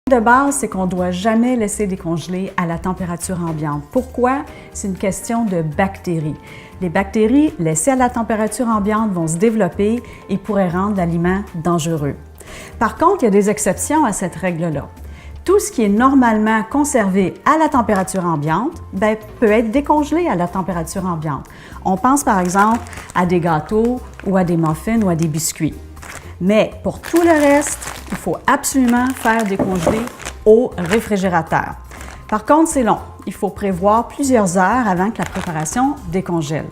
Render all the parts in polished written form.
De base, c'est qu'on ne doit jamais laisser décongeler à la température ambiante. Pourquoi? C'est une question de bactéries. Les bactéries laissées à la température ambiante vont se développer et pourraient rendre l'aliment dangereux. Par contre, il y a des exceptions à cette règle-là. Tout ce qui est normalement conservé à la température ambiante peut être décongelé à la température ambiante. On pense par exemple à des gâteaux ou à des muffins ou à des biscuits. Mais pour tout le reste, il faut absolument faire décongeler au réfrigérateur. Par contre, c'est long. Il faut prévoir plusieurs heures avant que la préparation décongèle.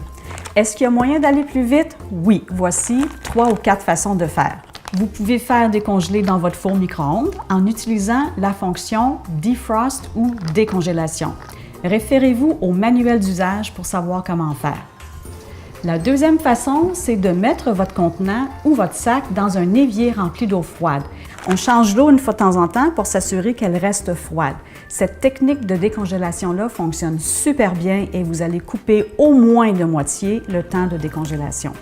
Est-ce qu'il y a moyen d'aller plus vite? Oui. Voici 3 ou 4 façons de faire. Vous pouvez faire décongeler dans votre four micro-ondes en utilisant la fonction Defrost ou décongélation. Référez-vous au manuel d'usage pour savoir comment faire. La deuxième façon, c'est de mettre votre contenant ou votre sac dans un évier rempli d'eau froide. On change l'eau une fois de temps en temps pour s'assurer qu'elle reste froide. Cette technique de décongélation-là fonctionne super bien et vous allez couper au moins de moitié le temps de décongélation.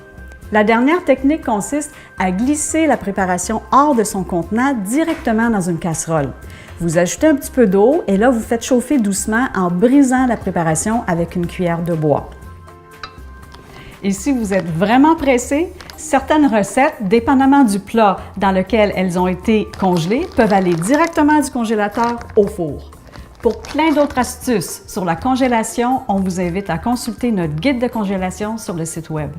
La dernière technique consiste à glisser la préparation hors de son contenant directement dans une casserole. Vous ajoutez un petit peu d'eau et là, vous faites chauffer doucement en brisant la préparation avec une cuillère de bois. Et si vous êtes vraiment pressé, certaines recettes, dépendamment du plat dans lequel elles ont été congelées, peuvent aller directement du congélateur au four. Pour plein d'autres astuces sur la congélation, on vous invite à consulter notre guide de congélation sur le site Web.